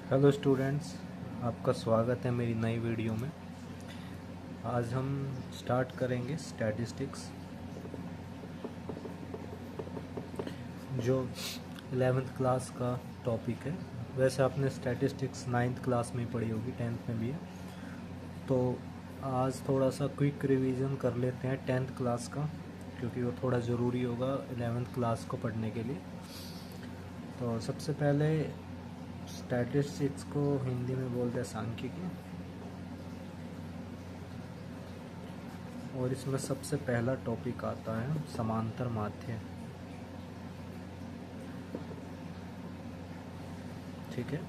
Hello students, आपका स्वागत है मेरी नई वीडियो में। आज हम स्टार्ट करेंगे स्टैटिस्टिक्स, जो 11th क्लास का टॉपिक है। वैसे आपने स्टैटिस्टिक्स 9th क्लास में ही पढ़ी होगी, 10th में भी है। तो आज थोड़ा सा क्विक रिवीजन कर लेते हैं 10th क्लास का, क्योंकि वो थोड़ा ज़रूरी होगा 11th क्लास को पढ़ने के लिए। तो सबसे पहले स्टैटिस्टिक्स को हिंदी में बोलते हैं सांख्यिकी, और इसमें सबसे पहला टॉपिक आता है समांतर माध्य। ठीक है,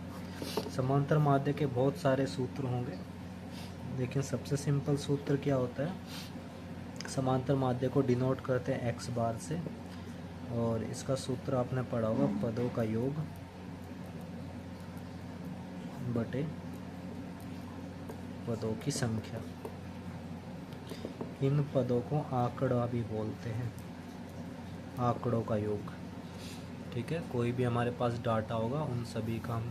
समांतर माध्य के बहुत सारे सूत्र होंगे, लेकिन सबसे सिंपल सूत्र क्या होता है? समांतर माध्य को डिनोट करते हैं x बार से, और इसका सूत्र आपने पढ़ा होगा पदों का योग बटे पदों की संख्या। इन पदों को आंकड़ा भी बोलते हैं, आंकड़ों का योग। ठीक है, कोई भी हमारे पास डाटा होगा उन सभी का हम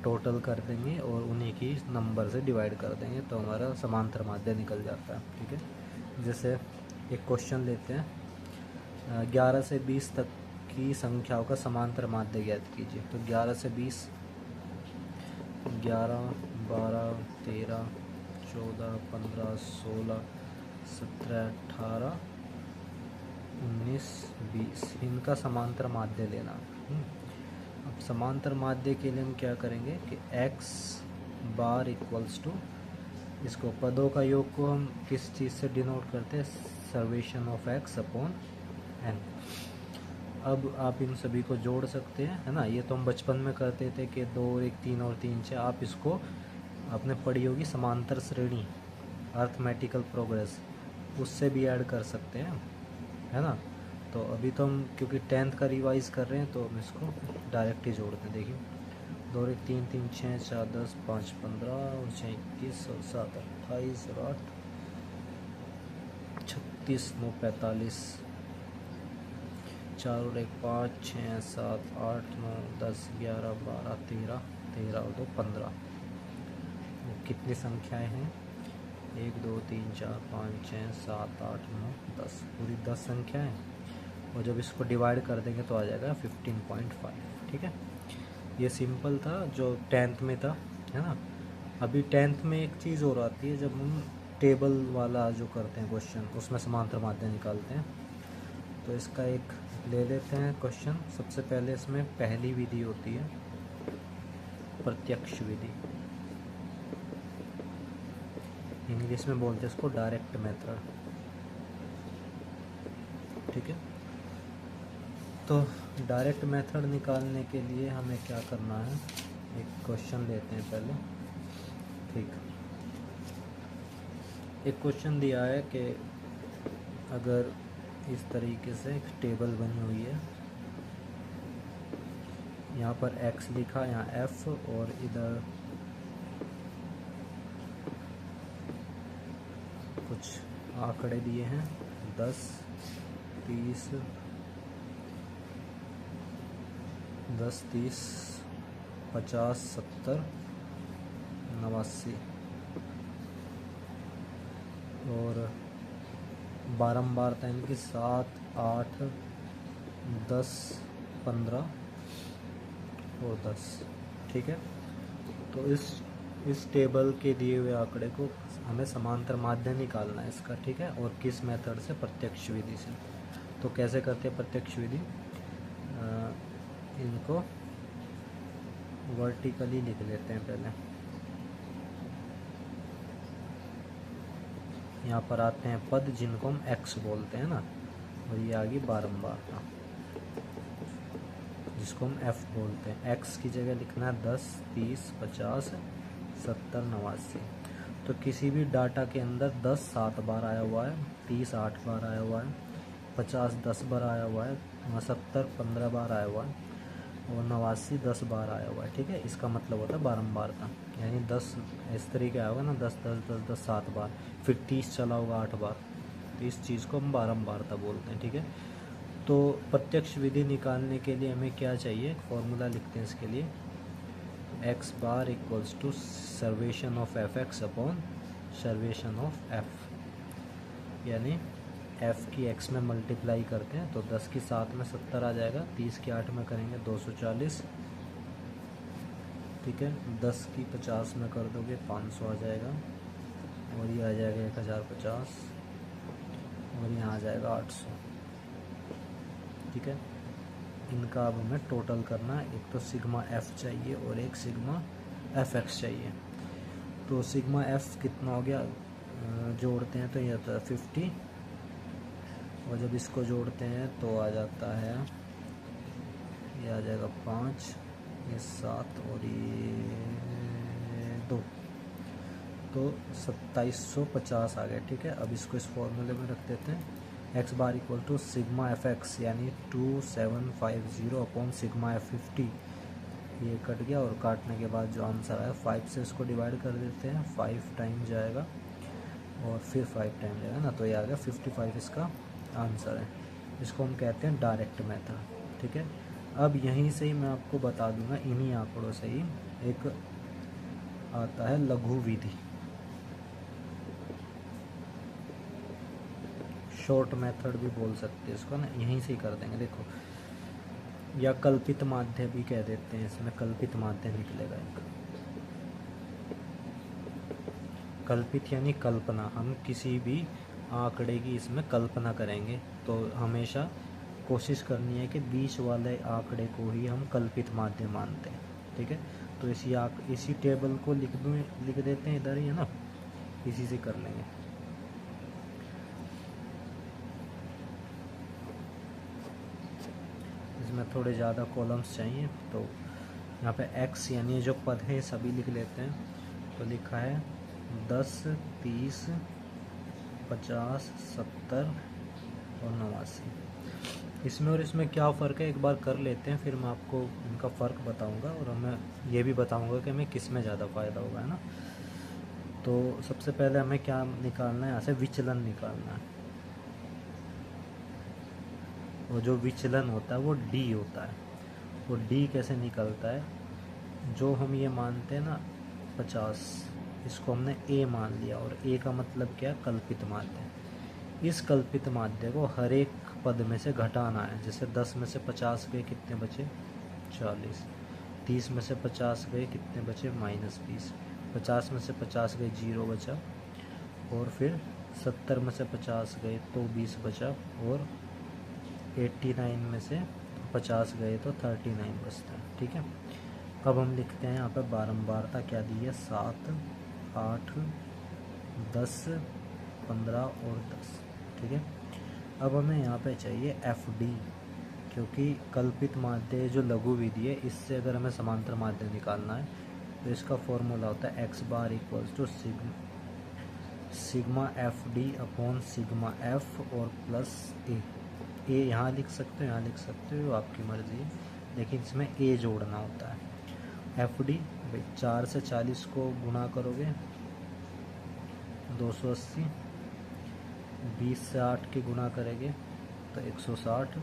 टोटल कर देंगे और उन्हीं की नंबर से डिवाइड कर देंगे, तो हमारा समांतर माध्य निकल जाता है। ठीक है, जैसे एक क्वेश्चन लेते हैं, 11 से 20 तक की संख्याओं का समांतर माध्य ज्ञात कीजिए। तो 11 से 20, 11, 12, 13, 14, 15, 16, 17, 18, 19, 20, इनका समांतर माध्य लेना। अब समांतर माध्य के लिए हम क्या करेंगे कि x बार इक्वल्स टू, इसको पदों का योग को हम किस चीज़ से डिनोट करते हैं? सर्वेशन ऑफ x अपॉन n। अब आप इन सभी को जोड़ सकते हैं, है ना। ये तो हम बचपन में करते थे कि 2 1 3 और 3 6। आप इसको आपने पढ़ी होगी समांतर श्रेणी, अर्थमेटिकल प्रोग्रेस, उससे भी ऐड कर सकते हैं, है ना। तो अभी तो हम क्योंकि 10th का रिवाइज कर रहे हैं, तो हम इसको डायरेक्ट ही जोड़ते हैं। देखिए, 2 1 3 3 6 4 10 5 15 और 6 21 और 7 28 और 8 36 9 45, 4 और 1 5 6 7 8 9 10 11 12 13 13 और 2 15। कितनी संख्याएं हैं? 1 2 3 4 5 6 7 8 9 10, पूरी 10 संख्याएं। और जब इसको डिवाइड कर देंगे तो आ जाएगा 15.5। ठीक है, ये सिंपल था जो 10th में था, है ना। अभी 10th में एक चीज़ और आती है, जब हम टेबल वाला जो करते हैं क्वेश्चन, उसमें समांतर माध्य निकालते हैं। तो इसका एक ले लेते हैं क्वेश्चन। सबसे पहले इसमें पहली विधि होती है प्रत्यक्ष विधि, इंग्लिश में बोलते हैं इसको डायरेक्ट मेथड। ठीक है, तो डायरेक्ट मेथड निकालने के लिए हमें क्या करना है? एक क्वेश्चन लेते हैं पहले। ठीक, एक क्वेश्चन दिया है कि अगर इस तरीके से एक टेबल बनी हुई है, यहाँ पर x लिखा, यहाँ f, और इधर कुछ आंकड़े दिए हैं 10, 30, 10, 30, 50, 70, 89, और बारंबारता इनकी 7, 8, 10, 15 और 10। ठीक है, तो इस टेबल के दिए हुए आंकड़े को हमें समांतर माध्य निकालना है इसका। ठीक है, और किस मेथड से? प्रत्यक्ष विधि से। तो कैसे करते हैं प्रत्यक्ष विधि? इनको वर्टिकली लिख लेते हैं पहले। यहाँ पर आते हैं पद जिनको हम x बोलते हैं ना, और ये आ गई बारंबारता जिसको हम f बोलते हैं। x की जगह लिखना है 10, 30, 50, 70, 89। तो किसी भी डाटा के अंदर 10 7 बार आया हुआ है, 30 8 बार आया हुआ है, 50 10 बार आया हुआ है, 70 15 बार आया हुआ है, और 89 10 बार आया हुआ है। ठीक है, इसका मतलब होता है बारंबारता, यानी 10 इस तरीके आया होगा ना, 10 10 10 10 7 बार, फिर 30 चला होगा 8 बार, तो इस चीज़ को हम बारंबारता बोलते हैं। ठीक है, तो प्रत्यक्ष विधि निकालने के लिए हमें क्या चाहिए? फॉर्मूला लिखते हैं इसके लिए। X bar equals to summation of F X upon summation of F, यानी एफ की एक्स में मल्टीप्लाई करते हैं तो 10 की 7 में 70 आ जाएगा, 30 की 8 में करेंगे 240, ठीक है। 10 की 50 में कर दोगे 500 आ जाएगा, और ये आ जाएगा 1050, और यहाँ आ जाएगा 800, ठीक है। इनका अब हमें टोटल करना है, एक तो सिग्मा एफ चाहिए और एक सिग्मा एफ एक्स चाहिए। तो सिग्मा एफ कितना हो गया, जोड़ते हैं तो ये आता है 50, और जब इसको जोड़ते हैं तो आ जाता है, ये आ जाएगा 5, ये 7 और ये 2, तो 2750 आ गया, ठीक है। अब इसको इस फॉर्मूले में रख देते हैं, X bar equal to sigma F X यानी 2750 अपॉन सिग्मा एफ 50, ये कट गया, और काटने के बाद जो आंसर आया 5 से इसको डिवाइड कर देते हैं, 5 टाइम जाएगा और फिर 5 टाइम जाएगा ना, तो ये आ गया 55 इसका आंसर है। इसको हम कहते हैं डायरेक्ट मेथड, ठीक है। अब यहीं से ही मैं आपको बता दूंगा, इन्हीं आंकड़ों से ही एक आता है लघु विधि, शॉर्ट मेथड भी बोल सकते हैं इसको ना, यहीं से ही कर देंगे। देखो, या कल्पित माध्य भी कह देते हैं, इसमें कल्पित माध्य निकलेगा एक। कल्पित यानी कल्पना, हम किसी भी आंकड़े की इसमें कल्पना करेंगे, तो हमेशा कोशिश करनी है कि बीच वाले आंकड़े को ही हम कल्पित माध्य मानते हैं, ठीक है। तो इसी टेबल को लिख देते हैं इधर ही, है ना, इसी से कर लेंगे। इसमें थोड़े ज़्यादा कॉलम्स चाहिए, तो यहाँ पे x यानी जो पद है सभी लिख लेते हैं। तो लिखा है 10, 30, 50, 70 और 89। इसमें और इसमें क्या फ़र्क है एक बार कर लेते हैं, फिर मैं आपको इनका फ़र्क बताऊंगा, और मैं ये भी बताऊंगा कि हमें किस में ज़्यादा फ़ायदा होगा, है ना। तो सबसे पहले हमें क्या निकालना है, यहाँ से विचलन निकालना है, और जो विचलन होता है वो d होता है। वो d कैसे निकलता है, जो हम ये मानते हैं ना 50, इसको हमने a मान लिया, और a का मतलब क्या है, कल्पित माध्य। इस कल्पित माध्य को हर एक पद में से घटाना है। जैसे 10 में से 50 गए, कितने बचे, 40। 30 में से 50 गए, कितने बचे, -20। 50 में से 50 गए, 0 बचा, और फिर 70 में से 50 गए तो 20 बचा, और 89 में से 50 गए तो 39 बचता है, ठीक है। अब हम लिखते हैं यहाँ पर बारंबारता क्या दी है, 7, 8, 10, 15 और 10, ठीक है। अब हमें यहाँ पे चाहिए एफ डी, क्योंकि कल्पित माध्य जो लघु विधि है, इससे अगर हमें समांतर माध्य निकालना है तो इसका फॉर्मूला होता है X bar equals to sigma F D upon sigma F और प्लस ए। यहाँ लिख सकते हो, यहाँ लिख सकते हो, आपकी मर्जी है, लेकिन इसमें ए जोड़ना होता है। एफ डी 4 से 40 को गुणा करोगे 280, 20 से 8 के गुणा करेंगे तो 160,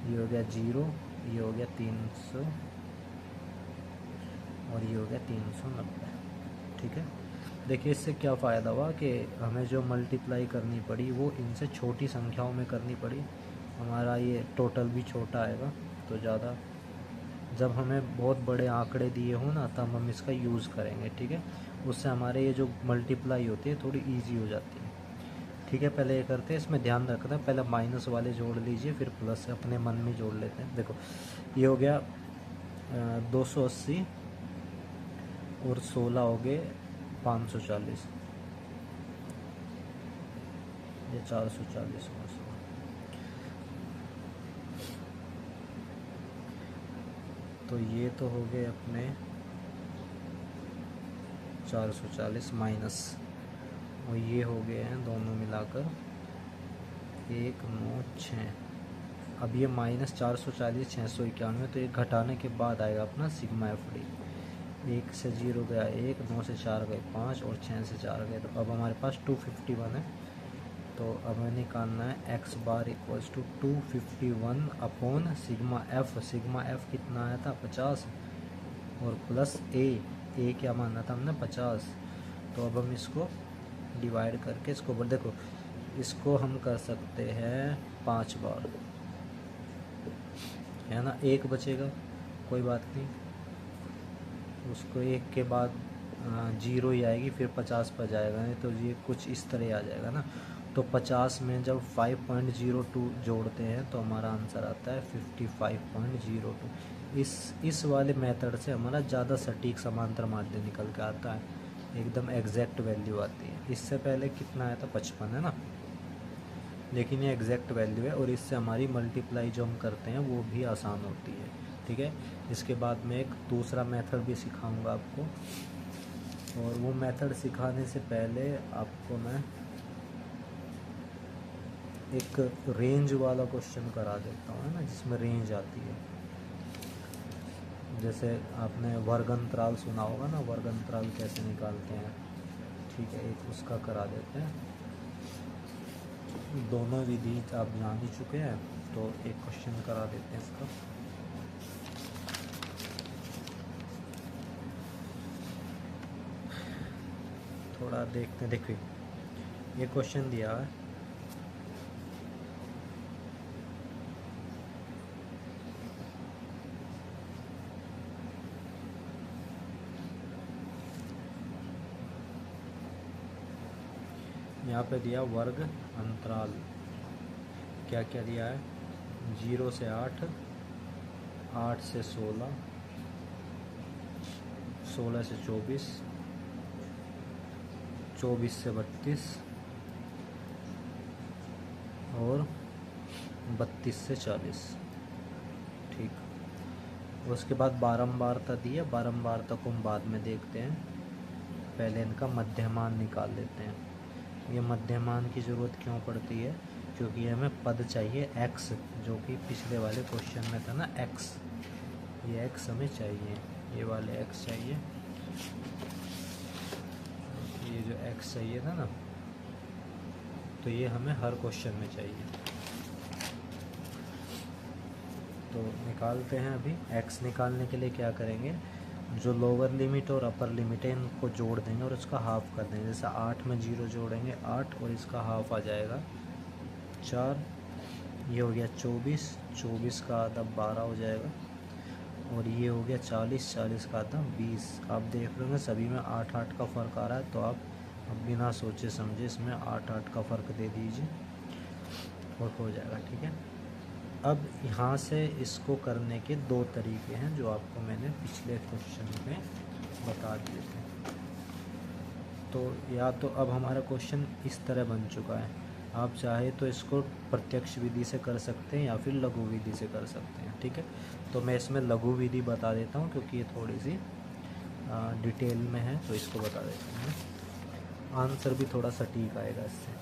ये हो गया 0, ये हो गया 300 और ये हो गया 390, ठीक है। देखिए इससे क्या फ़ायदा हुआ कि हमें जो मल्टीप्लाई करनी पड़ी वो इनसे छोटी संख्याओं में करनी पड़ी, हमारा ये टोटल भी छोटा आएगा। तो ज़्यादा जब हमें बहुत बड़े आंकड़े दिए हो ना, तब हम इसका यूज़ करेंगे, ठीक है। उससे हमारे ये जो मल्टीप्लाई होती है थोड़ी ईजी हो जाती है, ठीक है। पहले ये करते हैं, इसमें ध्यान रखना है, पहले माइनस वाले जोड़ लीजिए, फिर प्लस से अपने मन में जोड़ लेते हैं। देखो ये हो गया 280 और 16 हो गए 540, ये 440 और 16, तो ये तो हो गए अपने 440 माइनस, और ये हो गए हैं दोनों मिलाकर 196। अब ये -440 691, तो ये घटाने के बाद आएगा अपना सिग्मा एफ डी। 1 से 0 गया 1, 9 से 4 गए 5 और 6 से 4 गए, तो अब हमारे पास 251 है। तो अब हमें निकालना है X bar equals to 251 upon sigma F. Sigma F कितना आया था, 50, और प्लस ए क्या माना था हमने 50। तो अब हम इसको डिवाइड करके इसको ऊपर देखो, इसको हम कर सकते हैं 5 बार, है ना। एक बचेगा, कोई बात नहीं, उसको एक के बाद 0 ही आएगी, फिर 50 पर जाएगा, नहीं तो ये कुछ इस तरह आ जाएगा ना। तो 50 में जब 5.02 जोड़ते हैं तो हमारा आंसर आता है 55.02। इस वाले मेथड से हमारा ज़्यादा सटीक समांतर माध्य निकल के आता है, एकदम एग्जैक्ट वैल्यू आती है। इससे पहले कितना आया था, 55, है ना, लेकिन ये एग्जैक्ट वैल्यू है और इससे हमारी मल्टीप्लाई जो हम करते हैं वो भी आसान होती है, ठीक है। इसके बाद मैं एक दूसरा मेथड भी सिखाऊंगा आपको, और वो मेथड सिखाने से पहले आपको मैं एक रेंज वाला क्वेश्चन करा देता हूँ, है ना, जिसमें रेंज आती है। जैसे आपने वर्ग अंतराल सुना होगा ना, वर्ग अंतराल कैसे निकालते हैं, ठीक है, एक उसका करा देते हैं। दोनों विधि आप जान ही चुके हैं, तो एक क्वेश्चन करा देते हैं इसका। थोड़ा देखते हैं, देखिए ये क्वेश्चन दिया है, यहाँ पे दिया वर्ग अंतराल, क्या क्या दिया है, 0 से 8, 8 से 16, 16 से 24, 24 से 32 और 32 से 40, ठीक। उसके बाद बारंबारता दी है, बारंबारता को हम बाद में देखते हैं, पहले इनका मध्यमान निकाल लेते हैं। ये मध्यमान की ज़रूरत क्यों पड़ती है, क्योंकि हमें पद चाहिए x, जो कि पिछले वाले क्वेश्चन में था ना x, ये x हमें चाहिए, ये वाले x चाहिए, ये जो x चाहिए था ना, तो ये हमें हर क्वेश्चन में चाहिए। तो निकालते हैं अभी। x निकालने के लिए क्या करेंगे, जो लोअर लिमिट और अपर लिमिट है इनको जोड़ देंगे और इसका हाफ कर देंगे। जैसे 8 में 0 जोड़ेंगे 8 और इसका हाफ आ जाएगा 4, ये हो गया 24, 24 का आधा 12 हो जाएगा, और ये हो गया 40, 40 का आधा 20। आप देख रहे होंगे सभी में 8 8 का फ़र्क आ रहा है, तो आप बिना सोचे समझे इसमें 8 8 का फ़र्क दे दीजिए और हो जाएगा, ठीक है। अब यहाँ से इसको करने के दो तरीके हैं, जो आपको मैंने पिछले क्वेश्चन में बता दिए थे। तो या तो अब हमारा क्वेश्चन इस तरह बन चुका है, आप चाहे तो इसको प्रत्यक्ष विधि से कर सकते हैं या फिर लघु विधि से कर सकते हैं, ठीक है। तो मैं इसमें लघु विधि बता देता हूँ, क्योंकि ये थोड़ी सी डिटेल में है, तो इसको बता देता हूँ, आंसर भी थोड़ा सटीक आएगा इससे।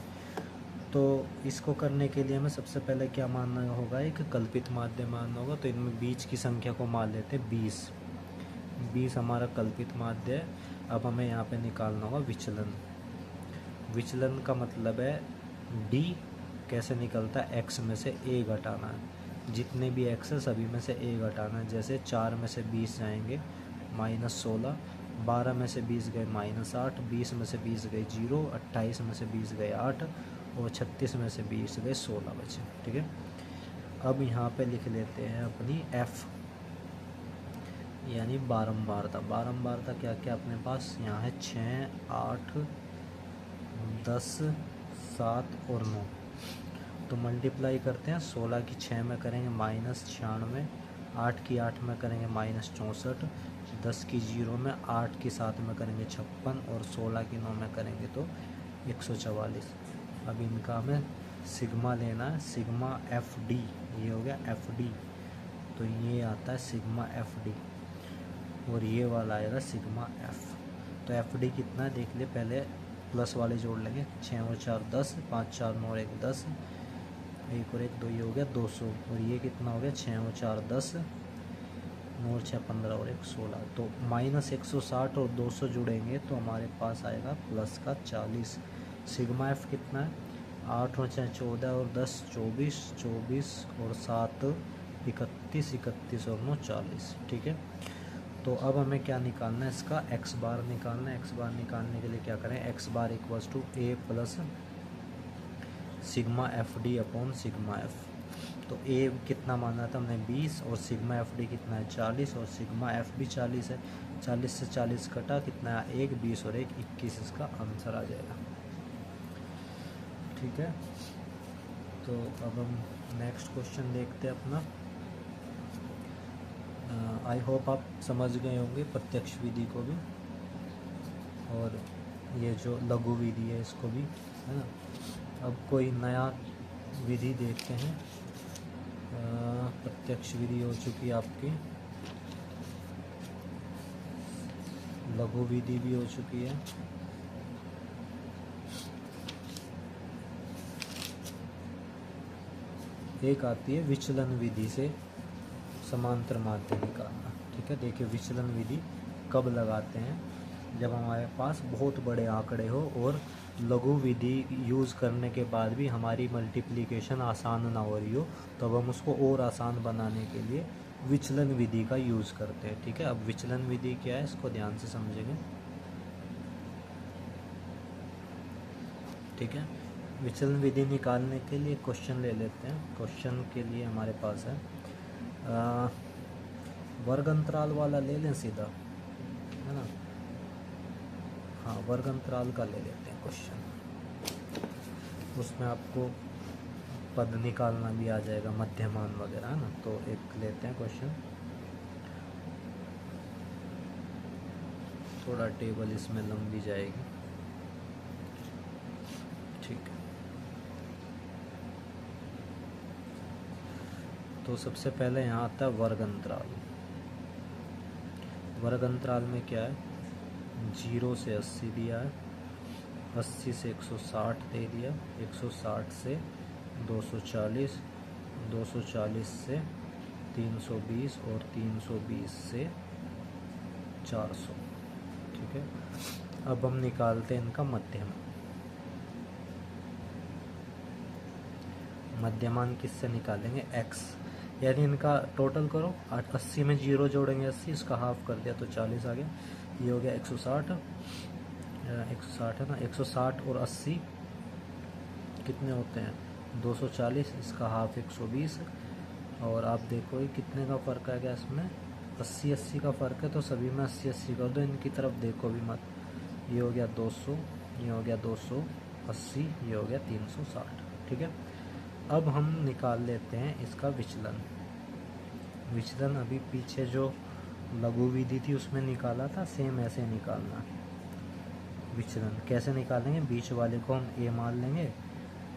तो इसको करने के लिए हमें सबसे पहले क्या मानना होगा, एक कल्पित माध्य मानना होगा। तो इनमें बीच की संख्या को मान लेते हैं 20, 20 हमारा कल्पित माध्य है। अब हमें यहाँ पे निकालना होगा विचलन। विचलन का मतलब है d कैसे निकलता है, x में से a घटाना है, जितने भी x है सभी में से a घटाना है। जैसे 4 में से 20 जाएंगे -16, 12 में से 20 गए -8, 20 में से 20 गए 0, 28 में से 20 गए 8 और 36 में से 20 गए 16 बचे, ठीक है। अब यहाँ पे लिख लेते हैं अपनी f, यानी बारंबारता। बारंबारता क्या क्या अपने पास यहाँ है, 6, 8, 10, 7 और 9। तो मल्टीप्लाई करते हैं, 16 की 6 में करेंगे -96, 8 की 8 में करेंगे -64, 10 की 0 में, 8 की 7 में करेंगे 56 और 16 की 9 में करेंगे तो 144। अब इनका हमें सिग्मा लेना है, सिग्मा एफ डी, ये हो गया एफ डी, तो ये आता है सिग्मा एफ डी और ये वाला आएगा सिग्मा एफ। तो एफ डी कितना है देख ले, पहले प्लस वाले जोड़ लेंगे, 6 और 4 10, 5 4 9 और 1 10, 1 और 1 2, ये हो गया 200, और ये कितना हो गया 6 और 4 10, 9 और 6 15 और 1 16। तो -160 और 200 जुड़ेंगे तो हमारे पास आएगा प्लस का 40। सिग्मा एफ कितना है, 8 और 6 14 और 10 24, 24 और 7 31, 31 और 9 40, ठीक है। तो अब हमें क्या निकालना है, इसका एक्स बार निकालना है। एक्स बार निकालने के लिए क्या करें, X bar equals to A plus sigma F D upon sigma F. तो ए कितना माना था हमने 20 और सिग्मा एफ डी कितना है 40 और सिग्मा एफ भी 40 है। 40 से 40 कटा कितना है 1, 20 और 1 21 इसका आंसर आ जाएगा। ठीक है, तो अब हम नेक्स्ट क्वेश्चन देखते हैं अपना। आई होप आप समझ गए होंगे प्रत्यक्ष विधि को भी और ये जो लघु विधि है इसको भी, है ना। अब कोई नया विधि देखते हैं। प्रत्यक्ष विधि हो चुकी आपकी, लघु विधि भी हो चुकी है। एक आती है विचलन विधि से समांतर माध्य निकालना। ठीक है, देखिए विचलन विधि कब लगाते हैं, जब हमारे पास बहुत बड़े आंकड़े हो और लघु विधि यूज़ करने के बाद भी हमारी मल्टीप्लिकेशन आसान ना हो रही हो, तो अब हम उसको और आसान बनाने के लिए विचलन विधि का यूज़ करते हैं। ठीक है, अब विचलन विधि क्या है इसको ध्यान से समझेंगे। ठीक है, विचलन विधि निकालने के लिए क्वेश्चन ले लेते हैं। क्वेश्चन के लिए हमारे पास है वर्ग अंतराल वाला ले लें सीधा, है ना। हाँ, वर्ग अंतराल का ले लेते हैं क्वेश्चन, उसमें आपको पद निकालना भी आ जाएगा, मध्यमान वगैरह, है ना। तो एक लेते हैं क्वेश्चन, थोड़ा टेबल इसमें लंबी जाएगी। ठीक है, तो सबसे पहले यहाँ आता है वर्ग अंतराल। वर्ग अंतराल में क्या है, 0 से 80 दिया है, 80 से 160 दे दिया, 160 से 240, 240 से 320 और 320 से 400। ठीक है, अब हम निकालते हैं इनका मध्यमान। मध्यमान किससे निकालेंगे, x, यानी इनका टोटल करो। 80 में 0 जोड़ेंगे 80, इसका हाफ कर दिया तो 40 आ गया। ये हो गया 160, 160 है ना। 160 और 80 कितने होते हैं 240, इसका हाफ 120। और आप देखो ये कितने का फ़र्क आ गया इसमें, 80-80 का फ़र्क है, तो सभी में 80-80 कर दो, इनकी तरफ देखो भी मत। ये हो गया 200, ये हो गया 280, ये हो गया 360। ठीक है, अब हम निकाल लेते हैं इसका विचलन। विचलन अभी पीछे जो लघु विधि थी उसमें निकाला था, सेम ऐसे निकालना। विचलन कैसे निकालेंगे, बीच वाले को हम a मान लेंगे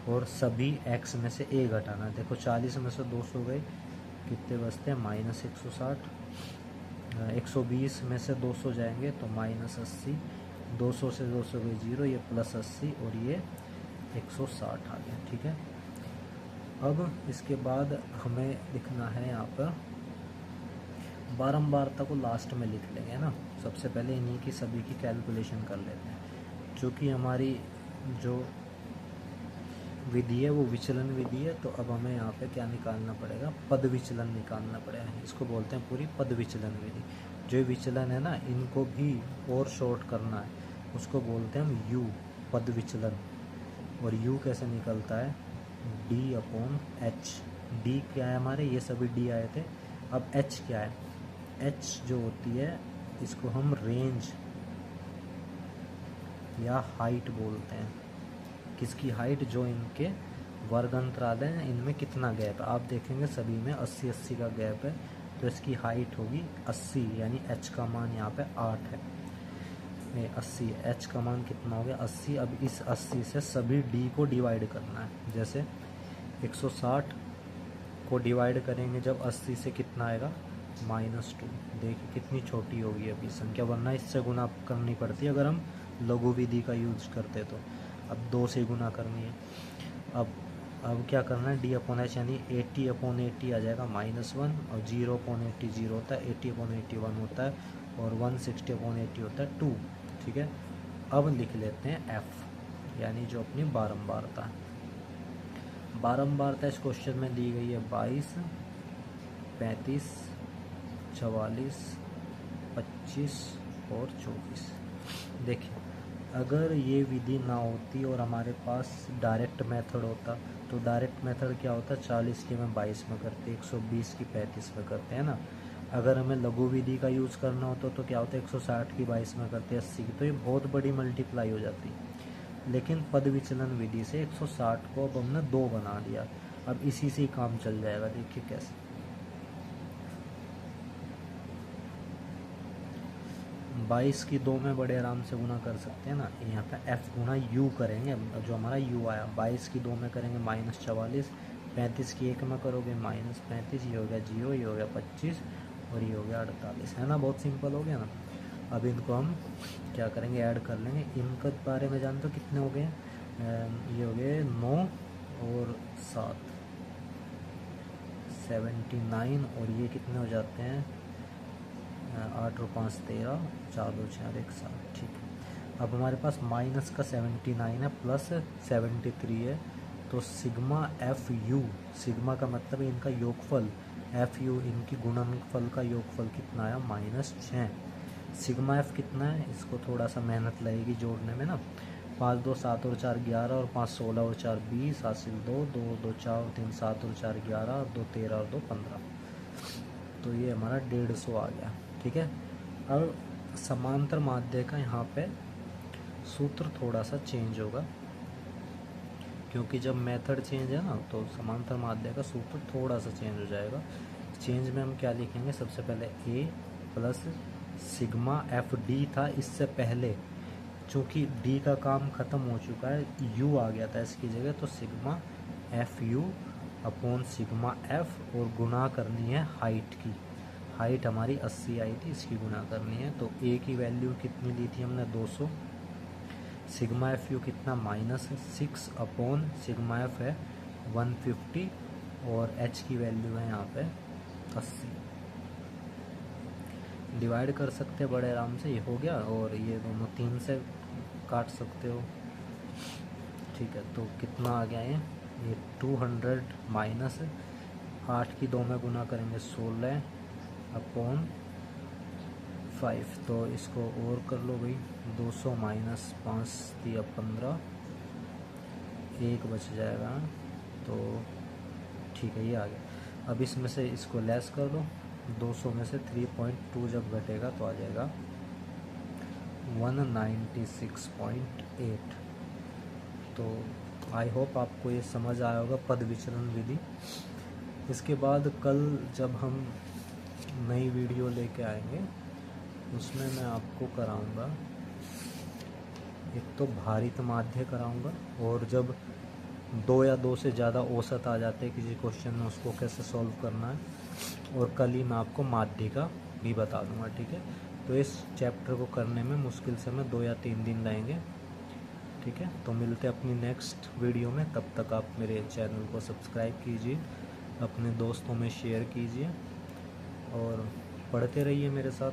और सभी x में से a घटाना। देखो 40 में से 200 गए, कितने बचते हैं -160। 120 में से 200 जाएंगे तो -80, 200 से 200 गए 0, ये +80 और ये 160 आ गया। ठीक है, अब इसके बाद हमें लिखना है यहाँ पर बारंबारता को लास्ट में लिख लेंगे ना। सबसे पहले इन्हीं की सभी की कैलकुलेशन कर लेते हैं। चूँकि हमारी जो विधि है वो विचलन विधि है, तो अब हमें यहाँ पे क्या निकालना पड़ेगा, पद विचलन निकालना पड़ेगा। इसको बोलते हैं पूरी पद विचलन विधि। जो विचलन है ना, इनको भी और शॉर्ट करना है, उसको बोलते हैं हम u, पद विचलन। और u कैसे निकलता है, d/h। d क्या है हमारे, ये सभी d आए थे। अब h क्या है, h जो होती है इसको हम रेंज या हाइट बोलते हैं। किसकी हाइट, जो इनके वर्ग अंतराल है इनमें कितना गैप है। आप देखेंगे सभी में 80-80 का गैप है, तो इसकी हाइट होगी 80, यानी h का मान यहाँ पे 8 है। 80, h का मान कितना हो गया 80। अब इस 80 से सभी d को डिवाइड करना है। जैसे 160 को डिवाइड करेंगे जब 80 से, कितना आएगा -2। देखिए कितनी छोटी होगी अभी संख्या, वरना इससे गुना करनी पड़ती है अगर हम लघु विधि का यूज करते तो। अब 2 से गुना करनी है। अब क्या करना है, d/h यानी 80/80 आ जाएगा -1, और 0/80 0 होता है, 80/80 1 होता है, और 160/80 होता है 2। ठीक है, अब लिख लेते हैं f, यानी जो अपनी बारंबारता है। बारंबारता इस क्वेश्चन में दी गई है 22, 35, 44, 25 और 24। देखिए, अगर ये विधि ना होती और हमारे पास डायरेक्ट मेथड होता, तो डायरेक्ट मेथड क्या होता, 40 की हमें 22 में करते, 120 की 35 में करते हैं ना। अगर हमें लघु विधि का यूज़ करना होता तो क्या होता है, 160 की 22 में करते, 80 की, तो ये बहुत बड़ी मल्टीप्लाई हो जाती। लेकिन पद विचलन विधि से 160 को अब हमने 2 बना दिया। अब इसी से ही काम चल जाएगा। देखिए कैसे, 22 की 2 में बड़े आराम से गुना कर सकते हैं ना। यहाँ पे f गुना u करेंगे, जो हमारा u आया। 22 की 2 में करेंगे -44, 35 की 1 में करोगे -35, ये हो गया 0, ये हो गया 25 और ये हो गया 48, है ना। बहुत सिंपल हो गया ना। अब इनको हम क्या करेंगे, ऐड कर लेंगे। इनके बारे में जानते हो कितने हो गए, ये हो गए 9 और 7, 79, और ये कितने हो जाते हैं, 8 और 5 13, 4 2 4 1 7। ठीक है, अब हमारे पास माइनस का 79 है, प्लस 73 है, तो सिग्मा एफ यू, सिग्मा का मतलब है इनका योगफल, एफ यू इनकी गुणनफल का योगफल कितना आया, -6। सिग्मा एफ कितना है, इसको थोड़ा सा मेहनत लगेगी जोड़ने में ना। 5 2 7 और 4 11 और 5 16 और 4 20, हासिल 2 2 2 4 और 3 7 और 4 11, 2 13 और 2 15, तो ये हमारा 150 आ गया। ठीक है, अब समांतर माध्य का यहाँ पे सूत्र थोड़ा सा चेंज होगा, क्योंकि जब मेथड चेंज है ना, तो समांतर माध्य का सूत्र थोड़ा सा चेंज हो जाएगा। चेंज में हम क्या लिखेंगे, सबसे पहले a plus sigma F D था इससे पहले, चूँकि d का काम ख़त्म हो चुका है, u आ गया था इसकी जगह, तो sigma F you upon sigma F, और गुना करनी है हाइट की। हाइट हमारी 80 आई थी, इसकी गुना करनी है। तो a की वैल्यू कितनी ली थी हमने, 200। सिग्मा एफ यू कितना, -6 अपॉन सिग्मा एफ है 150, और h की वैल्यू है यहाँ पे 80। डिवाइड कर सकते हैं बड़े आराम से, ये हो गया, और ये दोनों 3 से काट सकते हो। ठीक है, तो कितना आ गया ये 200 माइनस 8 की 2 में गुना करेंगे 16 अपॉन 5, तो इसको और कर लो भाई, 200 माइनस 5 दिया 15, 1 बच जाएगा, तो ठीक है ये आ गया। अब इसमें से इसको लेस कर दो, 200 में से 3.2 जब घटेगा तो आ जाएगा 196.8। तो आई होप आपको ये समझ आया होगा पद विचलन विधि। इसके बाद कल जब हम नई वीडियो लेके आएंगे, उसमें मैं आपको कराऊंगा, एक तो भारित माध्य कराऊंगा, और जब 2 या 2 से ज़्यादा औसत आ जाते हैं किसी क्वेश्चन में, उसको कैसे सॉल्व करना है, और कल ही मैं आपको माध्य का भी बता दूंगा। ठीक है, तो इस चैप्टर को करने में मुश्किल से मैं 2 या 3 दिन लगेंगे। ठीक है, तो मिलते हैं अपनी नेक्स्ट वीडियो में। तब तक आप मेरे चैनल को सब्सक्राइब कीजिए, अपने दोस्तों में शेयर कीजिए, और पढ़ते रहिए मेरे साथ।